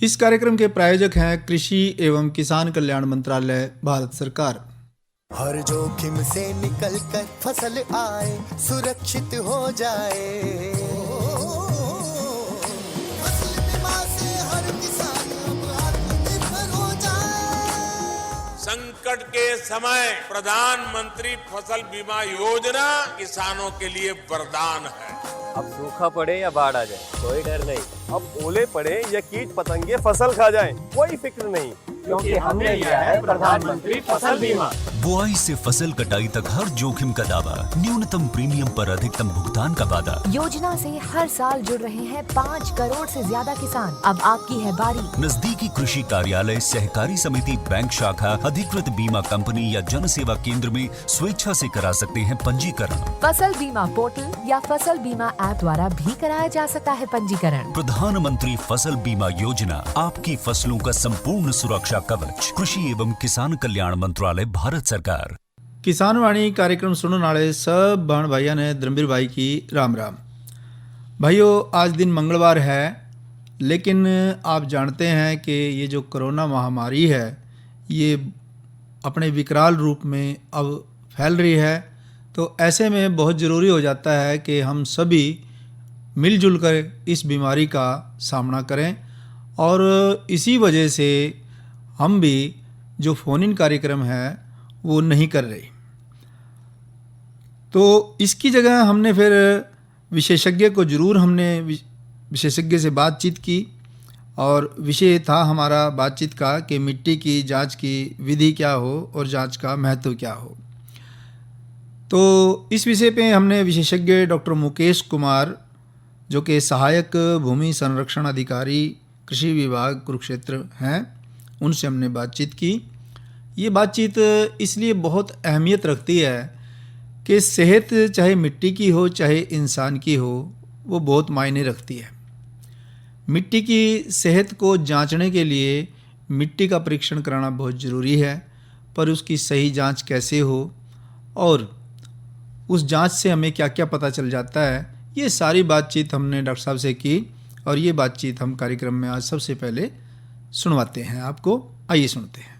इस कार्यक्रम के प्रायोजक हैं कृषि एवं किसान कल्याण मंत्रालय, भारत सरकार। हर जोखिम से निकल कर फसल आए, सुरक्षित हो जाए। फसल बीमा से हर किसान अब आत्मनिर्भर हो जाए। संकट के समय प्रधानमंत्री फसल बीमा योजना किसानों के लिए वरदान है। अब सूखा पड़े या बाढ़ आ जाए कोई डर नहीं, अब ओले पड़े या कीट पतंगे फसल खा जाए कोई फिक्र नहीं, क्योंकि हमने लिया है प्रधानमंत्री फसल बीमा। बुआई से फसल कटाई तक हर जोखिम का दावा, न्यूनतम प्रीमियम पर अधिकतम भुगतान का वादा। योजना से हर साल जुड़ रहे हैं 5 करोड़ से ज्यादा किसान। अब आपकी है बारी। नजदीकी कृषि कार्यालय, सहकारी समिति, बैंक शाखा, अधिकृत बीमा कंपनी या जन सेवा केंद्र में स्वेच्छा से करा सकते हैं पंजीकरण। फसल बीमा पोर्टल या फसल बीमा ऐप द्वारा भी कराया जा सकता है पंजीकरण। प्रधानमंत्री फसल बीमा योजना, आपकी फसलों का संपूर्ण सुरक्षा कवच। कृषि एवं किसान कल्याण मंत्रालय, भारत सरकार। किसान वाणी कार्यक्रम सुनने वाले सब बहन भाइयों ने धर्मवीर भाई की राम राम। भाइयों, आज दिन मंगलवार है, लेकिन आप जानते हैं कि ये जो कोरोना महामारी है ये अपने विकराल रूप में अब फैल रही है। तो ऐसे में बहुत ज़रूरी हो जाता है कि हम सभी मिलजुल कर इस बीमारी का सामना करें, और इसी वजह से हम भी जो फ़ोन इन कार्यक्रम है वो नहीं कर रहे। तो इसकी जगह हमने फिर विशेषज्ञ को ज़रूर हमने विशेषज्ञ से बातचीत की, और विषय था हमारा बातचीत का कि मिट्टी की जांच की विधि क्या हो और जांच का महत्व क्या हो। तो इस विषय पे हमने विशेषज्ञ डॉक्टर मुकेश कुमार, जो कि सहायक भूमि संरक्षण अधिकारी कृषि विभाग कुरुक्षेत्र हैं, उनसे हमने बातचीत की। ये बातचीत इसलिए बहुत अहमियत रखती है कि सेहत चाहे मिट्टी की हो चाहे इंसान की हो, वो बहुत मायने रखती है। मिट्टी की सेहत को जांचने के लिए मिट्टी का परीक्षण कराना बहुत ज़रूरी है, पर उसकी सही जांच कैसे हो और उस जांच से हमें क्या क्या पता चल जाता है, ये सारी बातचीत हमने डॉक्टर साहब से की, और ये बातचीत हम कार्यक्रम में आज सबसे पहले सुनवाते हैं आपको। आइए सुनते हैं।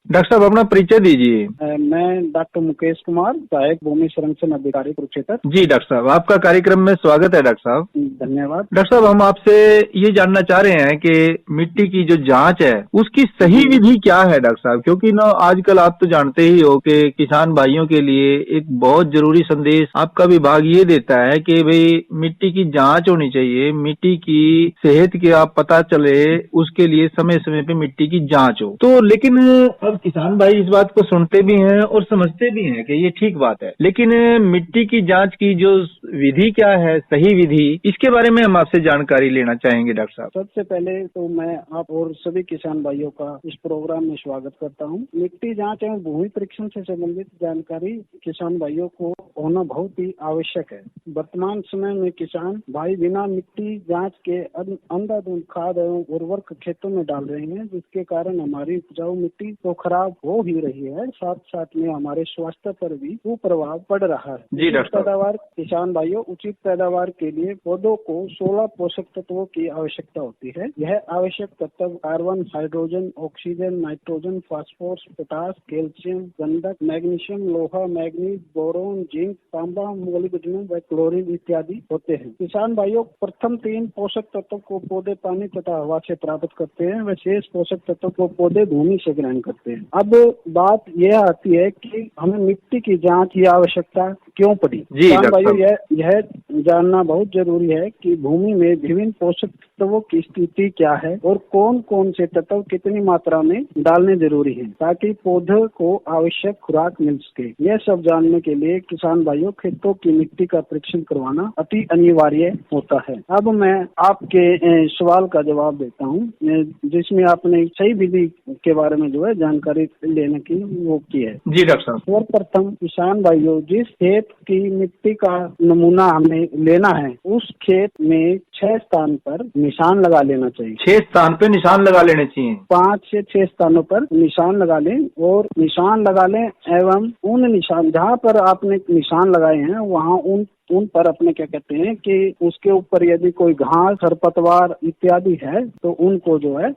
डॉक्टर साहब, अपना परिचय दीजिए। मैं डॉक्टर मुकेश कुमार, सहायक भूमि संरक्षण अधिकारी कुरुक्षेत्र। जी डॉक्टर साहब, आपका कार्यक्रम में स्वागत है। डॉक्टर साहब धन्यवाद। डॉक्टर साहब, हम आपसे ये जानना चाह रहे हैं कि मिट्टी की जो जांच है उसकी सही विधि क्या है डॉक्टर साहब, क्योंकि ना आजकल आप तो जानते ही हो कि किसान भाइयों के लिए एक बहुत जरूरी संदेश आपका विभाग ये देता है कि भाई मिट्टी की जांच होनी चाहिए, मिट्टी की सेहत की आप पता चले, उसके लिए समय समय पे मिट्टी की जाँच हो। तो लेकिन अब किसान भाई इस बात को सुनते भी हैं और समझते भी हैं कि ये ठीक बात है, लेकिन मिट्टी की जांच की जो विधि क्या है, सही विधि, इसके बारे में हम आपसे जानकारी लेना चाहेंगे डॉक्टर साहब। सबसे पहले तो मैं आप और सभी किसान भाइयों का इस प्रोग्राम में स्वागत करता हूं। मिट्टी जांच एवं भूमि परीक्षण से संबंधित जानकारी किसान भाइयों को होना बहुत ही आवश्यक है। वर्तमान समय में किसान भाई बिना मिट्टी जाँच के अंधाधुंध खाद एवं उर्वरक खेतों में डाल रहे हैं, जिसके कारण हमारी उपजाऊ मिट्टी तो खराब हो ही रही है, साथ साथ में हमारे स्वास्थ्य पर भी कुप्रभाव पड़ रहा है। जी डॉक्टर। पैदावार किसान भाइयों, उचित पैदावार के लिए पौधों को 16 पोषक तत्वों की आवश्यकता होती है। यह आवश्यक तत्व carbon, hydrogen, oxygen, nitrogen, phosphorus, potash, calcium, गंधक, मैग्नीशियम, लोहा, मैग्नीज, बोरोन, जिंक, तांबा, मोलिब्डेनम व क्लोरीन इत्यादि होते हैं। किसान भाइयों, प्रथम 3 पोषक तत्वों को पौधे पानी तथा हवा से प्राप्त करते हैं व शेष पोषक तत्वों को पौधे भूमि से ग्रहण करते हैं। अब बात यह आती है कि हमें मिट्टी की जांच की आवश्यकता क्यों पड़ी। किसान भाइयों, यह जानना बहुत जरूरी है कि भूमि में विभिन्न पोषक तत्वों की स्थिति क्या है और कौन कौन से तत्व कितनी मात्रा में डालने जरूरी हैं, ताकि पौधे को आवश्यक खुराक मिल सके। यह सब जानने के लिए किसान भाइयों, खेतों की मिट्टी का परीक्षण करवाना अति अनिवार्य होता है। अब मैं आपके सवाल का जवाब देता हूँ, जिसमें आपने सही विधि के बारे में जो है जानकारी लेने की वो की है। जी डॉक्टर साहब। सर्वप्रथम किसान भाइयों, जिस खेत की मिट्टी का नमूना हमें लेना है, उस खेत में 6 स्थान पर निशान लगा लेना चाहिए। 6 स्थान पे निशान लगा लेने चाहिए। 5 से 6 स्थानों पर निशान लगा लें, और निशान लगा लें एवं उन निशान जहाँ पर आपने निशान लगाए हैं वहाँ उन उन पर अपने क्या कहते हैं कि उसके ऊपर यदि कोई घास खरपतवार इत्यादि है तो उनको जो है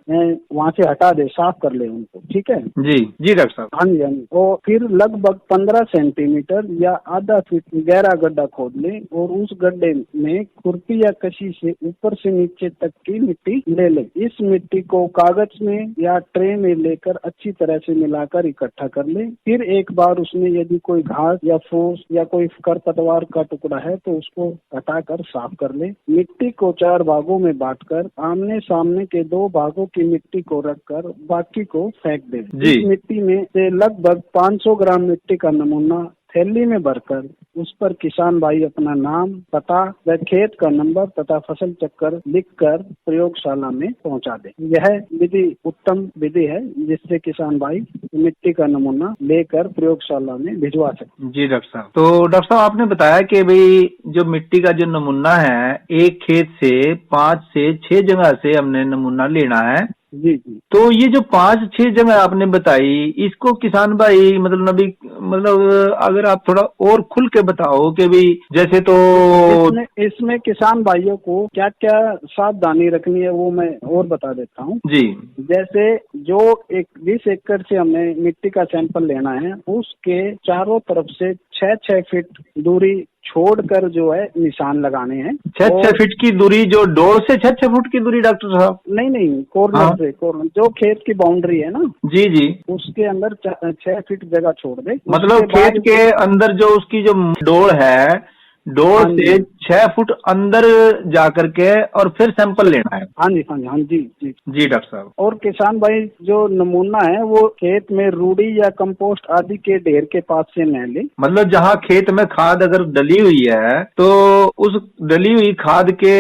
वहाँ से हटा दे, साफ कर ले उनको, ठीक है जी जी डॉक्टर साहब। हाँ जी हाँ जी। और फिर लगभग 15 सेंटीमीटर या आधा फीट गहरा गड्ढा खोद ले और उस गड्ढे में खुरपी या कशी से ऊपर से नीचे तक की मिट्टी ले ले। इस मिट्टी को कागज में या ट्रे में लेकर अच्छी तरह से मिलाकर इकट्ठा कर ले। फिर एक बार उसमें यदि कोई घास या फूस या कोई खरपतवार का टुकड़ा है तो उसको हटाकर साफ कर ले। मिट्टी को 4 भागों में बांटकर आमने सामने के 2 भागों की मिट्टी को रखकर बाकी को फेंक दे। इस मिट्टी में से लगभग 500 ग्राम मिट्टी का नमूना थैली में भरकर उस पर किसान भाई अपना नाम, पता व खेत का नंबर तथा फसल चक्कर लिखकर प्रयोगशाला में पहुंचा दे। यह विधि उत्तम विधि है जिससे किसान भाई मिट्टी का नमूना लेकर प्रयोगशाला में भिजवा सकते। जी डॉक्टर साहब। तो डॉक्टर साहब आपने बताया कि भाई जो मिट्टी का जो नमूना है एक खेत से 5 से 6 जगह से हमने नमूना लेना है। जी जी। तो ये जो 5-6 जगह आपने बताई, इसको किसान भाई मतलब अगर आप थोड़ा और खुल के बताओ कि भाई जैसे तो इसमें किसान भाइयों को क्या क्या सावधानी रखनी है वो मैं और बता देता हूँ जी। जैसे जो 20 एकड़ से हमें मिट्टी का सैंपल लेना है उसके चारों तरफ से 6-6 फीट दूरी छोड़कर जो है निशान लगाने हैं। 6 फीट की दूरी, जो डोर से 6 फुट की दूरी डॉक्टर साहब? नहीं, कॉर्नर से कॉर्नर जो खेत की बाउंड्री है ना जी जी, उसके अंदर 6 फीट जगह छोड़ दे। मतलब खेत के अंदर जो उसकी जो डोर है, डोर से 6 फुट अंदर जा करके और फिर सैंपल लेना है। हाँ जी जी डॉक्टर साहब। और किसान भाई जो नमूना है वो खेत में रूढ़ी या कंपोस्ट आदि के ढेर के पास से न ले। मतलब जहाँ खेत में खाद अगर डली हुई है तो उस डली हुई खाद के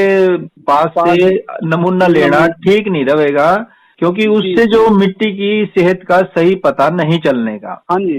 पास से नमूना लेना ठीक नहीं रहेगा, क्योंकि उससे जो मिट्टी की सेहत का सही पता नहीं चलने का। हाँ जी,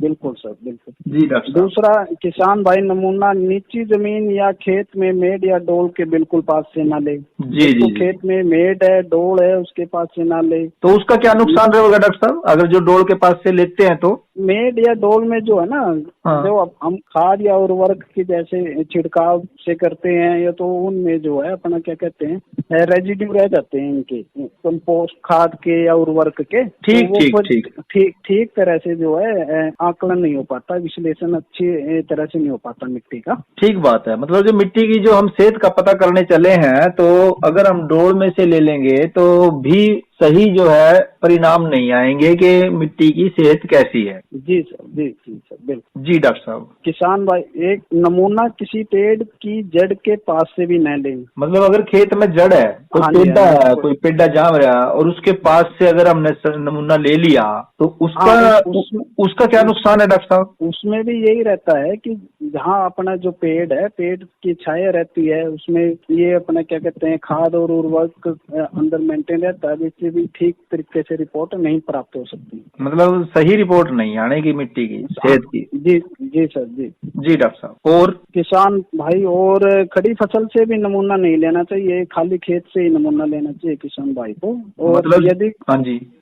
बिल्कुल सर, बिल्कुल जी डॉक्टर। दूसरा, किसान भाई नमूना नीची जमीन या खेत में मेड़ या डोल के बिल्कुल पास से ना ले। जी जी। खेत में मेड़ है, डोल है, उसके पास से ना ले। तो उसका क्या नुकसान रहेगा डॉक्टर साहब अगर जो डोल के पास से लेते हैं तो? मेड या डोल में जो है ना, जो हम खाद या उर्वरक की जैसे छिड़काव से करते हैं या तो उनमें जो है अपना क्या कहते हैं रेजिड्यू रह जाते हैं इनके कंपोस्ट खाद के या उर्वरक के। ठीक तरह से जो है आकलन नहीं हो पाता, विश्लेषण अच्छी तरह से नहीं हो पाता मिट्टी का। ठीक बात है। मतलब जो मिट्टी की जो हम सेहत का पता करने चले हैं तो अगर हम डोल में से ले लेंगे तो भी सही जो है परिणाम नहीं आएंगे कि मिट्टी की सेहत कैसी है। जी सर, बिल्कुल। जी डॉक्टर साहब। किसान भाई एक नमूना किसी पेड़ की जड़ के पास से भी न लें। मतलब अगर खेत में जड़ है, कोई पेड़ा जाम रहा और उसके पास से अगर हमने नमूना ले लिया तो उसका क्या नुकसान है डॉक्टर साहब? उसमें भी यही रहता है कि जहाँ अपना जो पेड़ है, पेड़ की छाया रहती है, उसमें ये अपना क्या कहते हैं खाद और उर्वरक अंदर मेंटेन रहता है, जिससे भी ठीक तरीके से रिपोर्ट नहीं प्राप्त हो सकती। मतलब सही रिपोर्ट नहीं आने की मिट्टी की सेहत की। जी सर, जी डॉक्टर साहब। और किसान भाई और खड़ी फसल से भी नमूना नहीं लेना चाहिए, खाली खेत से ही नमूना लेना चाहिए किसान भाई को। और मतलब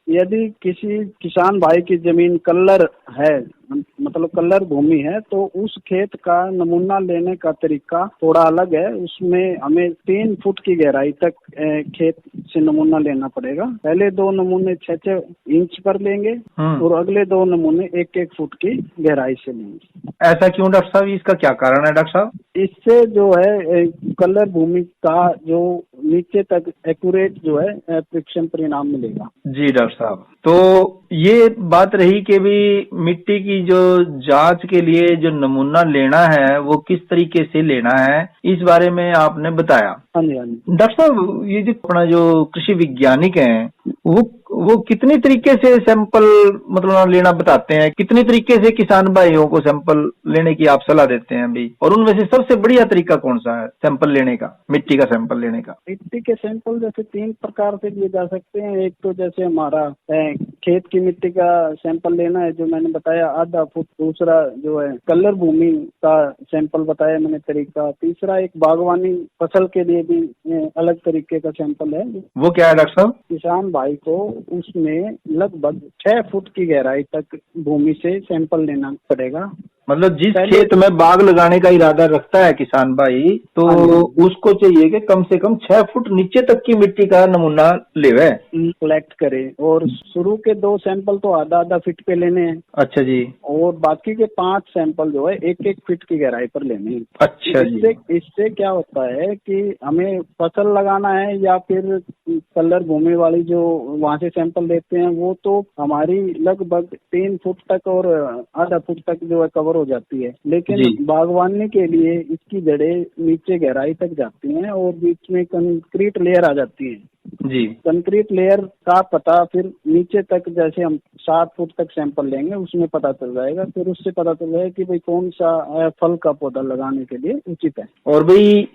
यदि किसी किसान भाई की जमीन कल्लर है, मतलब कल्लर भूमि है, तो उस खेत का नमूना लेने का तरीका थोड़ा अलग है। उसमें हमें 3 फुट की गहराई तक खेत से नमूना लेना पड़ेगा। पहले 2 नमूने 6 इंच पर लेंगे और अगले 2 नमूने 1-1 फुट की गहराई से लेंगे। ऐसा क्यों डॉक्टर साहब? इसका क्या कारण है डॉक्टर साहब? इससे जो है कलर भूमि का जो नीचे तक एक्यूरेट जो है परीक्षण परिणाम मिलेगा। जी डॉक्टर साहब। तो ये बात रही कि भी मिट्टी की जो जांच के लिए जो नमूना लेना है वो किस तरीके से लेना है, इस बारे में आपने बताया। हाँ जी। डॉक्टर साहब, ये जो अपना जो कृषि वैज्ञानिक हैं वो कितनी तरीके से सैंपल मतलब लेना बताते हैं, कितनी तरीके से किसान भाइयों को सैंपल लेने की आप सलाह देते हैं भी, और उनमें से सबसे बढ़िया तरीका कौन सा है सैंपल लेने का, मिट्टी का सैंपल लेने का? मिट्टी के सैंपल जैसे 3 प्रकार से लिए जा सकते हैं। एक तो जैसे हमारा खेत की मिट्टी का सैंपल लेना है जो मैंने बताया आधा फुट। दूसरा जो है कलर भूमि का सैंपल बताया मैंने तरीका। तीसरा एक बागवानी फसल के लिए भी अलग तरीके का सैंपल है। वो क्या है डॉक्टर साहब? किसान भाई को उसमें लगभग 6 फुट की गहराई तक भूमि से सैंपल लेना पड़ेगा मतलब जिस पहले- खेत में बाग लगाने का इरादा रखता है किसान भाई, तो हाँ जी। उसको चाहिए कि कम से कम 6 फुट नीचे तक की मिट्टी का नमूना लेवे। कलेक्ट करे और शुरू के 2 सैंपल तो आधा आधा फीट पे लेने हैं अच्छा जी। और बाकी के 5 सैंपल जो है 1-1 फीट की गहराई पर लेने हैं। अच्छा जी। इससे क्या होता है कि हमें फसल लगाना है या फिर कलर भूमि वाली जो वहाँ से सैंपल लेते हैं वो तो हमारी लगभग 3 फुट तक और आधा फुट तक जो है कवर हो जाती है, लेकिन जी। बागवानी के लिए इसकी जड़ें नीचे गहराई तक जाती हैं और बीच में कंक्रीट लेयर आ जाती है। जी। कंक्रीट लेयर का पता फिर नीचे तक जैसे हम 7 फुट तक सैंपल लेंगे उसमें पता चल जाएगा, फिर उससे पता चल जाएगा कि भाई कौन सा फल का पौधा लगाने के लिए उचित है और भाई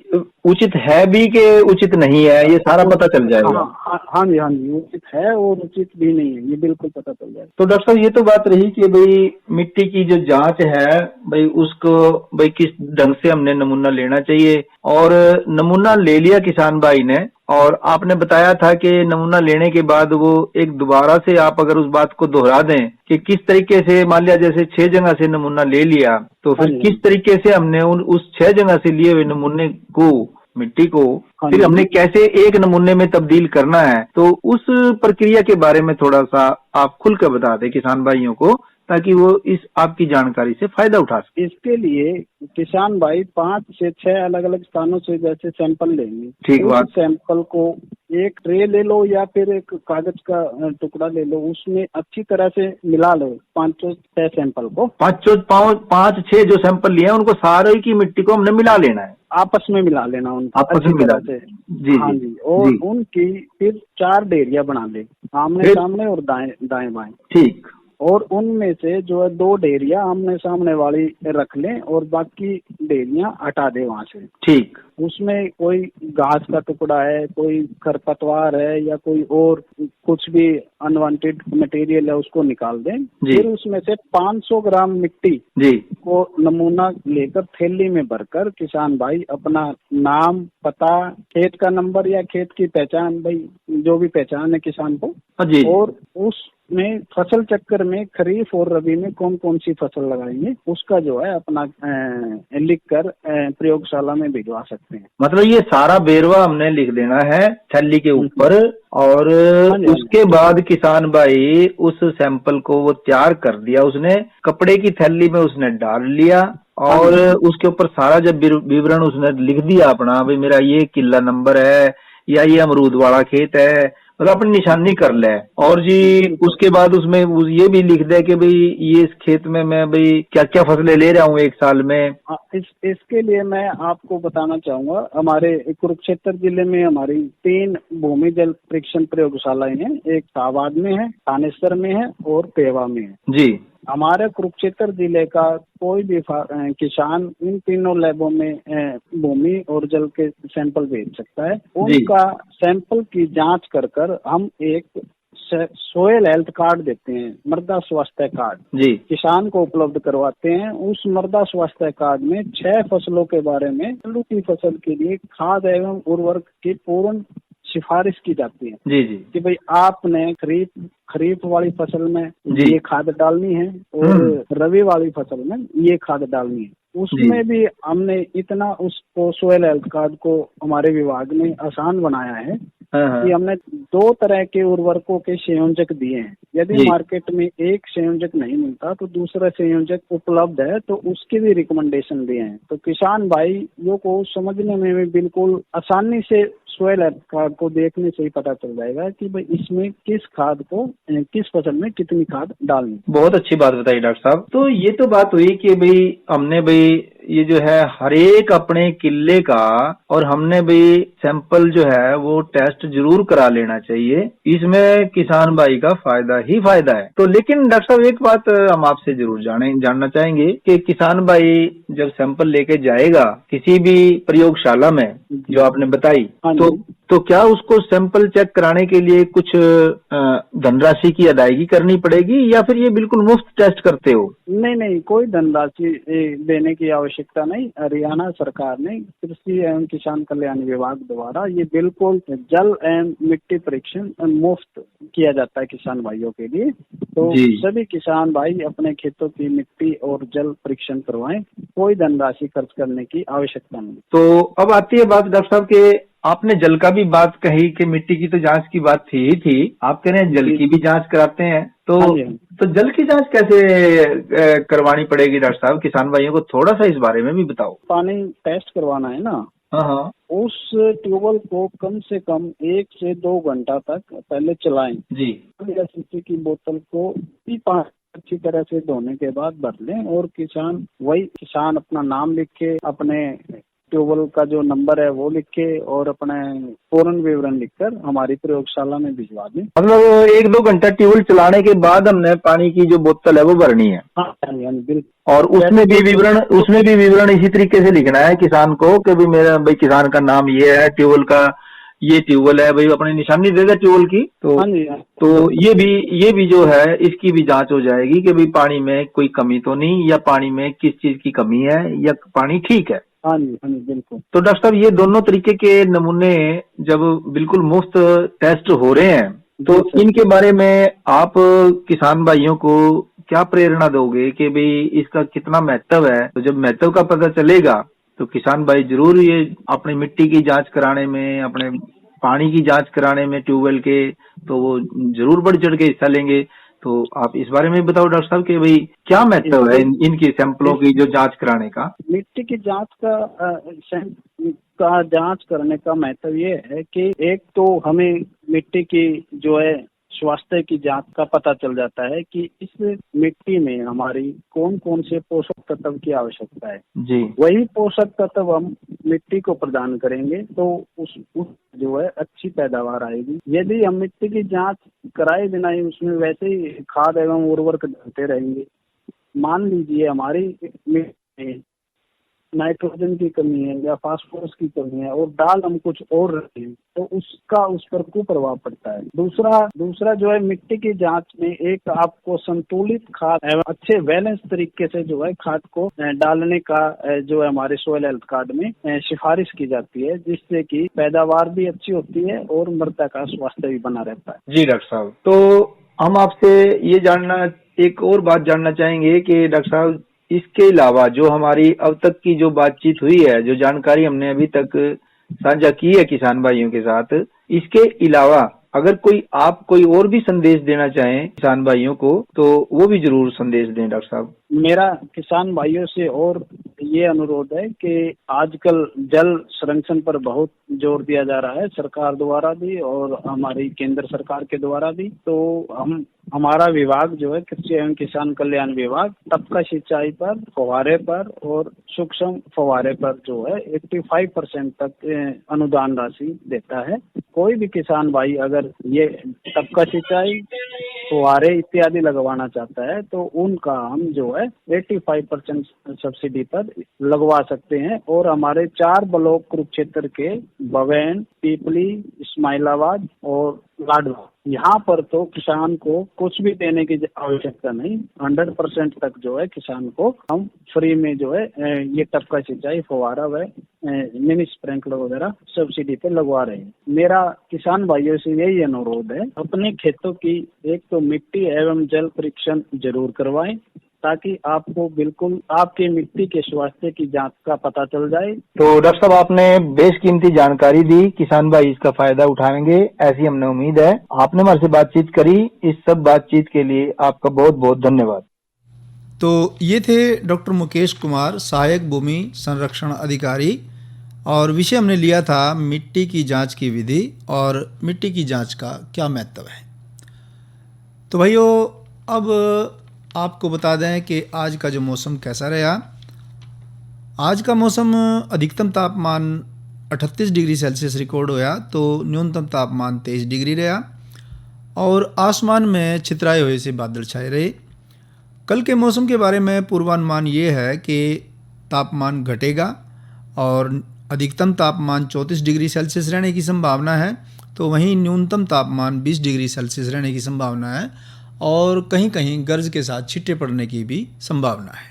उचित है भी कि उचित नहीं है, ये सारा पता चल जाएगा। हाँ जी, उचित है और उचित भी नहीं है, ये बिल्कुल पता चल जाएगा। तो डॉक्टर साहब ये तो बात रही कि भाई मिट्टी की जो जांच है भाई उसको भाई किस ढंग से हमने नमूना लेना चाहिए, और नमूना ले लिया किसान भाई ने, और आपने बताया था कि नमूना लेने के बाद वो एक दोबारा से आप अगर उस बात को दोहरा दें कि किस तरीके से, मान लिया जैसे 6 जगह से नमूना ले लिया तो फिर किस तरीके से हमने उस 6 जगह से लिए हुए नमूने को, मिट्टी को फिर हमने कैसे एक नमूने में तब्दील करना है, तो उस प्रक्रिया के बारे में थोड़ा सा आप खुल कर बता दें किसान भाइयों को, ताकि वो इस आपकी जानकारी से फायदा उठा सके। इसके लिए किसान भाई 5 से 6 अलग अलग स्थानों से जैसे सैंपल लेंगे, ठीक बात। सैंपल को एक ट्रे ले लो या फिर एक कागज का टुकड़ा ले लो, उसमें अच्छी तरह से मिला लो 5-6 सैंपल को। 5-6 जो सैंपल लिए हैं उनको सारे की मिट्टी को हमने मिला लेना है, आपस में मिला लेना उनको आपस में मिला से। जी हाँ जी, और जी। उनकी फिर 4 डेरिया बना ले, आमने सामने और दाएं बाएं। ठीक। और उनमें से जो है 2 डेरिया आमने सामने वाली रख लें और बाकी डेरियां हटा दे वहां से। ठीक। उसमें कोई घास का टुकड़ा है, कोई खरपतवार है या कोई और कुछ भी अनवांटेड मटेरियल है उसको निकाल दें। फिर उसमें से 500 ग्राम मिट्टी जी को नमूना लेकर थैली में भरकर किसान भाई अपना नाम, पता, खेत का नंबर या खेत की पहचान, भाई जो भी पहचान है किसान को, जी। और उसमें फसल चक्कर में खरीफ और रबी में कौन कौन सी फसल लगाएंगे उसका जो है अपना लिख कर प्रयोगशाला में भिजवा सकते हैं। मतलब ये सारा बेरवा हमने लिख देना है थैली के ऊपर, और उसके बाद किसान भाई उस सैंपल को वो तैयार कर दिया, उसने कपड़े की थैली में उसने डाल लिया और उसके ऊपर सारा जब विवरण उसने लिख दिया अपना, भाई मेरा ये किला नंबर है या ये अमरूद वाला खेत है, मतलब अपनी निशानी कर ले, और जी उसके बाद उसमें ये भी लिख दे कि भाई ये इस खेत में मैं भाई क्या क्या फसलें ले रहा हूँ एक साल में। इसके लिए मैं आपको बताना चाहूंगा, हमारे कुरुक्षेत्र जिले में हमारी 3 भूमि जल परीक्षण प्रयोगशालाएं हैं, एक शाहबाद में है, थानेसर में है और पेवा में है जी। हमारे कुरुक्षेत्र जिले का कोई भी किसान इन तीनों लैबों में भूमि और जल के सैंपल भेज सकता है। उनका सैंपल की जांच कर हम एक सोयल हेल्थ कार्ड देते हैं, मृदा स्वास्थ्य कार्ड जी, किसान को उपलब्ध करवाते हैं। उस मृदा स्वास्थ्य कार्ड में 6 फसलों के बारे में, आलू की फसल के लिए खाद एवं उर्वरक की पूर्ण सिफारिश की जाती है जी जी, कि भाई आपने खरीफ वाली फसल में ये खाद डालनी है और रबी वाली फसल में ये खाद डालनी है। उसमें भी हमने इतना उसको सोयल हेल्थ कार्ड को हमारे विभाग ने आसान बनाया है कि हमने 2 तरह के उर्वरकों के संयोजक दिए हैं। यदि मार्केट में एक संयोजक नहीं मिलता तो दूसरा संयोजक उपलब्ध है, तो उसके भी रिकमेंडेशन दिए हैं। तो किसान भाइयों को समझने में भी बिल्कुल आसानी से सोयल हेल्थ कार्ड को देखने से ही पता चल जाएगा कि भाई इसमें किस खाद को किस फसल में कितनी खाद डालनी। बहुत अच्छी बात बताई डॉक्टर साहब। तो ये तो बात हुई कि भाई हमने भाई ये जो है हर एक अपने किले का, और हमने भी सैंपल जो है वो टेस्ट जरूर करा लेना चाहिए, इसमें किसान भाई का फायदा ही फायदा है। तो लेकिन डॉक्टर साहब एक बात हम आपसे जरूर जानना चाहेंगे कि किसान भाई जब सैंपल लेके जाएगा किसी भी प्रयोगशाला में जो आपने बताई, तो तो क्या उसको सैंपल चेक कराने के लिए कुछ धनराशि की अदायगी करनी पड़ेगी या फिर ये बिल्कुल मुफ्त टेस्ट करते हो? नहीं, कोई धनराशि देने की आवश्यकता नहीं। हरियाणा सरकार ने कृषि एवं किसान कल्याण विभाग द्वारा ये बिल्कुल जल एवं मिट्टी परीक्षण मुफ्त किया जाता है किसान भाइयों के लिए। तो जी। सभी किसान भाई अपने खेतों की मिट्टी और जल परीक्षण करवाएं, कोई धनराशि खर्च करने की आवश्यकता नहीं। तो अब आती है बात डॉक्टर साहब के, आपने जल का भी बात कही कि मिट्टी की तो जांच की बात थी ही थी, आप कह रहे हैं जल की भी जांच कराते हैं, तो हाँ जी, हाँ। तो जल की जांच कैसे करवानी पड़ेगी डॉक्टर साहब? किसान भाइयों को थोड़ा सा इस बारे में भी बताओ। पानी टेस्ट करवाना है ना, हाँ, उस ट्यूबवेल को कम से कम 1 से 2 घंटा तक पहले चलाएं। जी। शीशे की बोतल को भी पानी अच्छी तरह से धोने के बाद भर लें और किसान अपना नाम लिखे, अपने ट्यूबवेल का जो नंबर है वो लिखे और अपने पूर्ण विवरण लिखकर हमारी प्रयोगशाला में भिजवा दें। मतलब 1-2 घंटा ट्यूबवेल चलाने के बाद हमने पानी की जो बोतल है वो भरनी है। हाँ, बिल्कुल। और उसमें भी विवरण इसी तरीके से लिखना है किसान को कि भाई किसान का नाम ये है, ट्यूबवेल का ये ट्यूबवेल है, भाई अपनी निशानी दे दे ट्यूबवेल की। तो हाँ जी, हाँ। तो ये भी जो है इसकी भी जांच हो जाएगी कि भाई पानी में कोई कमी तो नहीं, या पानी में किस चीज की कमी है, या पानी ठीक है। हाँ जी, बिल्कुल। तो डॉक्टर साहब ये दोनों तरीके के नमूने जब बिल्कुल मुफ्त टेस्ट हो रहे हैं, तो इनके बारे में आप किसान भाइयों को क्या प्रेरणा दोगे कि भाई इसका कितना महत्व है? तो जब महत्व का पता चलेगा तो किसान भाई जरूर ये अपनी मिट्टी की जांच कराने में, अपने पानी की जांच कराने में ट्यूबवेल के, तो वो जरूर बढ़ चढ़ के हिस्सा लेंगे। तो आप इस बारे में बताओ डॉक्टर साहब कि भाई क्या महत्व है इनकी सैंपलों की जो जांच कराने का? मिट्टी की जांच का जांच करने का महत्व ये है कि एक तो हमें मिट्टी की जो है स्वास्थ्य की जांच का पता चल जाता है कि इस मिट्टी में हमारी कौन कौन से पोषक तत्व की आवश्यकता है। जी। वही पोषक तत्व हम मिट्टी को प्रदान करेंगे तो उस जो है अच्छी पैदावार आएगी। यदि हम मिट्टी की जांच कराए बिना ही उसमें वैसे ही खाद एवं उर्वरक डालते रहेंगे, मान लीजिए हमारी मिट्टी में नाइट्रोजन की कमी है या फास्फोरस की कमी है और डाल हम कुछ और रहे हैं, तो उसका उस पर कुप्रभाव पड़ता है। दूसरा जो है मिट्टी की जांच में एक आपको संतुलित खाद एवं अच्छे बैलेंस तरीके से जो है खाद को डालने का जो है हमारे सोइल हेल्थ कार्ड में सिफारिश की जाती है, जिससे कि पैदावार भी अच्छी होती है और मृदा का स्वास्थ्य भी बना रहता है। जी डॉक्टर साहब, तो हम आपसे ये एक और बात जानना चाहेंगे कि डॉक्टर साहब इसके अलावा जो हमारी अब तक की जो बातचीत हुई है, जो जानकारी हमने अभी तक साझा की है किसान भाइयों के साथ, इसके अलावा अगर आप कोई और भी संदेश देना चाहें किसान भाइयों को, तो वो भी जरूर संदेश दें डॉक्टर साहब। मेरा किसान भाइयों से और ये अनुरोध है कि आजकल जल संरक्षण पर बहुत जोर दिया जा रहा है, सरकार द्वारा भी और हमारी केंद्र सरकार के द्वारा भी। तो हमारा विभाग जो है कृषि एवं किसान कल्याण विभाग टपका सिंचाई पर, फव्वारे पर और सूक्ष्म फव्वारे पर जो है 85% तक अनुदान राशि देता है। कोई भी किसान भाई अगर ये टपका सिंचाई, फव्वारे इत्यादि लगवाना चाहता है तो उनका हम जो है 85% सब्सिडी पर लगवा सकते हैं। और हमारे 4 ब्लॉक कुरुक्षेत्र के बवेन, पीपली, इस्माइलाबाद और लाडवा, यहाँ पर तो किसान को कुछ भी देने की आवश्यकता नहीं, 100% तक जो है किसान को हम फ्री में जो है ये टपका सिंचाई, फव्वारा व मिनी स्प्रिंकलर वगैरह सब्सिडी पे लगवा रहे हैं। मेरा किसान भाइयों से यही अनुरोध है, अपने खेतों की एक तो मिट्टी एवं जल परीक्षण जरूर करवाएं, ताकि आपको बिल्कुल आपके मिट्टी के स्वास्थ्य की जांच का पता चल जाए। तो डॉक्टर साहब आपने बेशकीमती जानकारी दी, किसान भाई इसका फायदा उठाएंगे ऐसी हमने उम्मीद है। आपने हमारे से बातचीत करी, इस सब बातचीत के लिए आपका बहुत बहुत धन्यवाद। तो ये थे डॉक्टर मुकेश कुमार, सहायक भूमि संरक्षण अधिकारी, और विषय हमने लिया था मिट्टी की जांच की विधि और मिट्टी की जांच का क्या महत्व है। तो भाइयों अब आपको बता दें कि आज का जो मौसम कैसा रहा। आज का मौसम अधिकतम तापमान 38 डिग्री सेल्सियस रिकॉर्ड होया, तो न्यूनतम तापमान 23 डिग्री रहा और आसमान में छितराए हुए से बादल छाए रहे। कल के मौसम के बारे में पूर्वानुमान ये है कि तापमान घटेगा और अधिकतम तापमान 34 डिग्री सेल्सियस रहने की संभावना है, तो वहीं न्यूनतम तापमान 20 डिग्री सेल्सियस रहने की संभावना है और कहीं कहीं गरज के साथ छिट्टे पड़ने की भी संभावना है।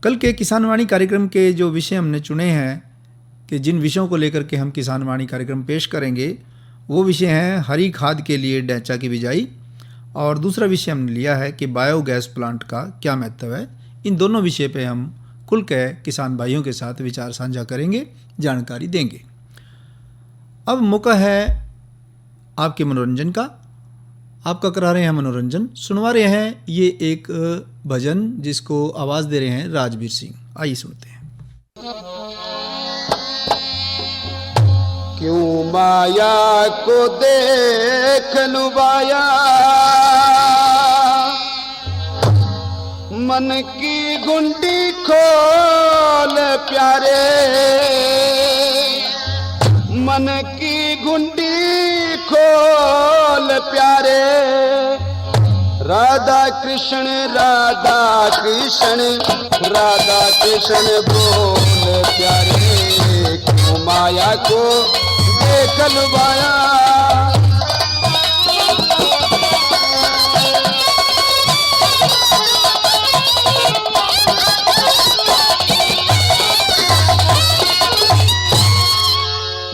कल के किसान वाणी कार्यक्रम के जो विषय हमने चुने हैं कि जिन विषयों को लेकर के हम किसान वाणी कार्यक्रम पेश करेंगे, वो विषय हैं हरी खाद के लिए डैचा की बिजाई, और दूसरा विषय हमने लिया है कि बायोगैस प्लांट का क्या महत्व है। इन दोनों विषय पे हम खुल के किसान भाइयों के साथ विचार साझा करेंगे, जानकारी देंगे। अब मौका है आपके मनोरंजन का। आपका करा रहे हैं मनोरंजन, सुनवा रहे हैं ये एक भजन जिसको आवाज़ दे रहे हैं राजवीर सिंह। आइए सुनते हैं। क्यों माया को देख लुभाया, मन की गुंडी खोल प्यारे, मन की गुंडी खोल प्यारे, राधा कृष्ण राधा कृष्ण राधा कृष्ण बोल प्यारे, क्यों माया को देख लुभाया।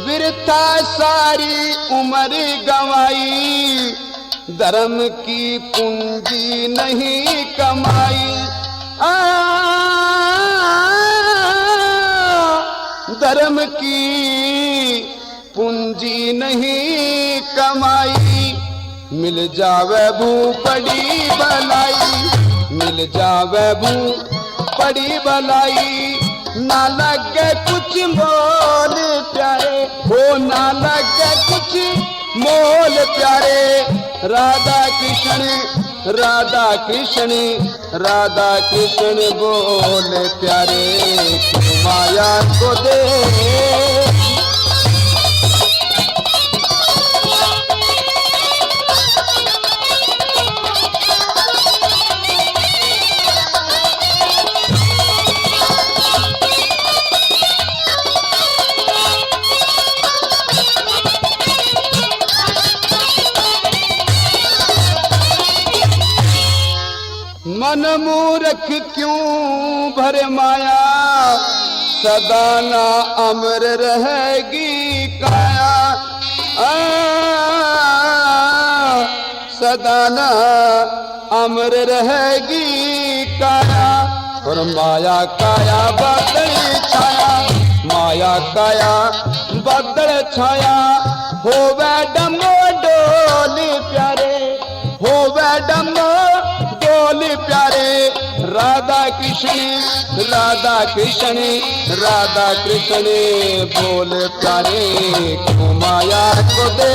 विरता सारी उम्र गंवाई, धर्म की पूंजी नहीं कमाई, धर्म की पूंजी नहीं कमाई, मिल जावे भू पड़ी भलाई, मिल जावे भू पड़ी भलाई, ना लगे कुछ मोल प्यारे, हो ना लगे कुछ मोल प्यारे, राधा कृष्ण राधा कृष्ण राधा कृष्ण बोल प्यारे, माया को दे। मन मूर्ख क्यों भरे माया, सदा ना अमर रहेगी काया, सदा ना अमर रहेगी काया, और माया काया बादल छाया, माया काया बादल छाया, होवे डमो डोल प्यारे, होवे डमो डोल प्यारे, राधा कृष्ण राधा कृष्ण राधा कृष्ण बोल प्यारे, क्यों माया को दे।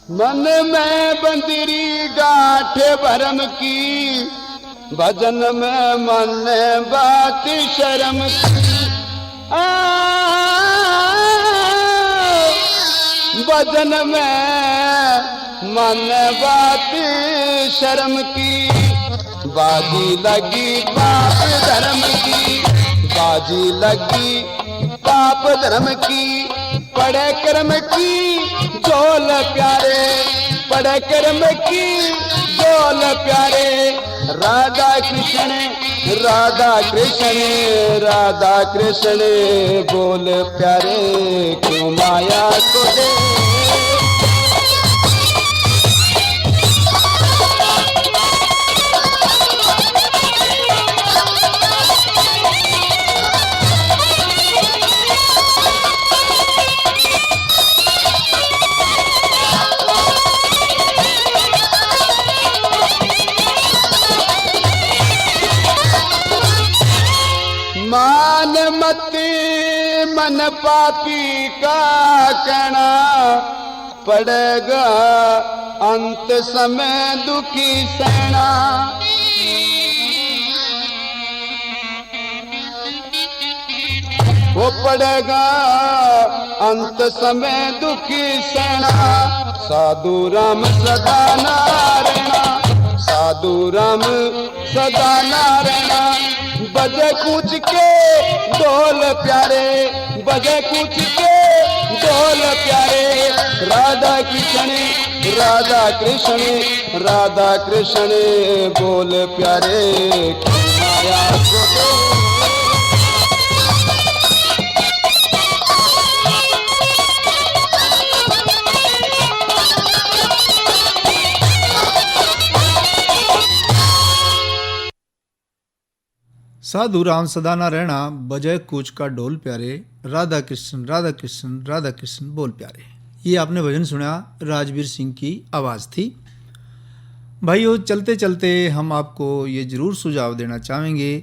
मन में बंदरी गांठ भरम की, भजन में मन बात शर्म की, भजन में मन बात शर्म की, बाजी लगी पाप धर्म की, बाजी लगी पाप धर्म की, पढ़े कर्म की जोल प्यारे, पढ़े कर्म की जोल प्यारे, राधा कृष्ण राधा कृष्ण राधा कृष्ण बोल प्यारे, क्यों माया को दे। मान मत मन पापी का कहना, पड़ेगा अंत समय दुखी सहना। वो पड़ेगा अंत समय दुखी सहना। साधु राम सदा नारायणा, साधु राम सदा नारायणा। बजे कूच के ढोल प्यारे, बजे कूच के ढोल प्यारे। राधा कृष्ण राधा कृष्ण राधा कृष्ण बोल प्यारे। माया को साधु राम सदा ना रहना, बजय कूच का ढोल प्यारे। राधा कृष्ण राधा कृष्ण राधा कृष्ण बोल प्यारे। ये आपने भजन सुना, राजवीर सिंह की आवाज़ थी। भाइयों, चलते चलते हम आपको ये ज़रूर सुझाव देना चाहेंगे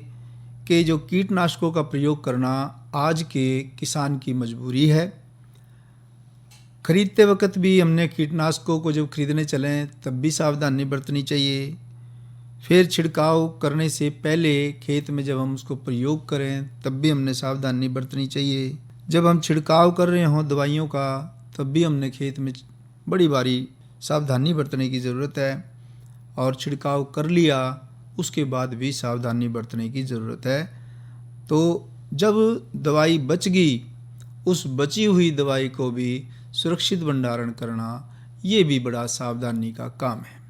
कि जो कीटनाशकों का प्रयोग करना आज के किसान की मजबूरी है। खरीदते वक्त भी हमने कीटनाशकों को जब खरीदने चलें तब भी सावधानी बरतनी चाहिए। फिर छिड़काव करने से पहले खेत में जब हम उसको प्रयोग करें तब भी हमने सावधानी बरतनी चाहिए। जब हम छिड़काव कर रहे हों दवाइयों का तब भी हमने खेत में बड़ी बारी सावधानी बरतने की ज़रूरत है। और छिड़काव कर लिया उसके बाद भी सावधानी बरतने की ज़रूरत है। तो जब दवाई बच गई, उस बची हुई दवाई को भी सुरक्षित भंडारण करना ये भी बड़ा सावधानी का काम है।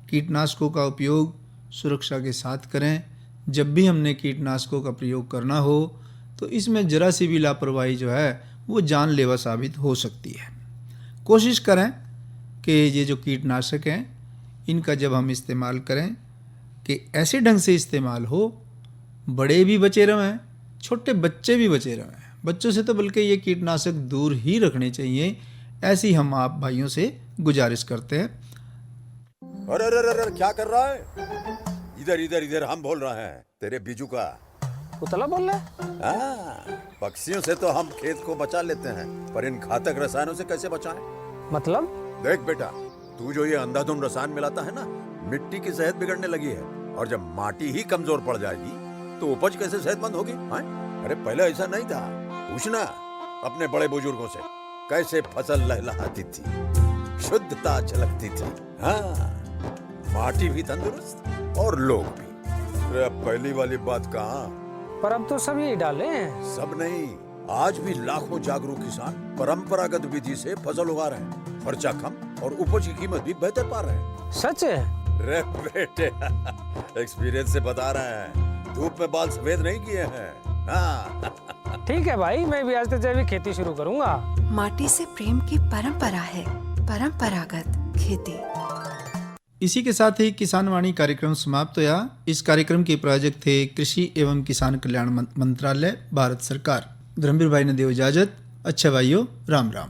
कीटनाशकों का उपयोग सुरक्षा के साथ करें। जब भी हमने कीटनाशकों का प्रयोग करना हो तो इसमें ज़रा सी भी लापरवाही जो है वो जानलेवा साबित हो सकती है। कोशिश करें कि ये जो कीटनाशक हैं इनका जब हम इस्तेमाल करें कि ऐसे ढंग से इस्तेमाल हो, बड़े भी बचे रहें, छोटे बच्चे भी बचे रहें। बच्चों से तो बल्कि ये कीटनाशक दूर ही रखने चाहिए, ऐसी हम आप भाइयों से गुजारिश करते हैं। अरे अरे अरे क्या कर रहा है? इधर इधर इधर हम बोल रहे हैं तेरे बीजू का। पुतला बोल रहा है? हाँ, पक्षियों से तो हम खेत को बचा लेते हैं, पर इन घातक रसायनों से कैसे बचाएं? मतलब? देख बेटा, तू जो ये अंधाधुंध रसायन मिलाता है ना, मिट्टी की सेहत बिगड़ने लगी है। और जब माटी ही कमजोर पड़ जाएगी तो उपज कैसे सेहतमंद होगी? अरे पहले ऐसा नहीं था। पूछना अपने बड़े बुजुर्गों से, कैसे फसल लहलहाती थी, शुद्धता झलकती थी। हाँ, माटी भी तंदुरुस्त और लोग भी। अरे अब पहली वाली बात कहाँ? पर अब तो सब यही डाले हैं। सब नहीं, आज भी लाखों जागरूक किसान परंपरागत विधि से फसल उगा रहे हैं। खर्चा कम और उपज की कीमत भी बेहतर पा रहे हैं। सच है? रे बेटे, एक्सपीरियंस से बता रहे हैं। धूप में बाल सफेद नहीं किए हैं। हाँ। ठीक है भाई, मैं भी आज से जैविक खेती शुरू करूंगा। माटी से प्रेम की परंपरा है, परंपरागत खेती। इसी के साथ ही किसान वाणी कार्यक्रम समाप्त हुआ। इस कार्यक्रम के प्रायोजक थे कृषि एवं किसान कल्याण मंत्रालय, भारत सरकार। धर्मवीर भाई ने दे इजाजत। अच्छा भाइयों, राम राम।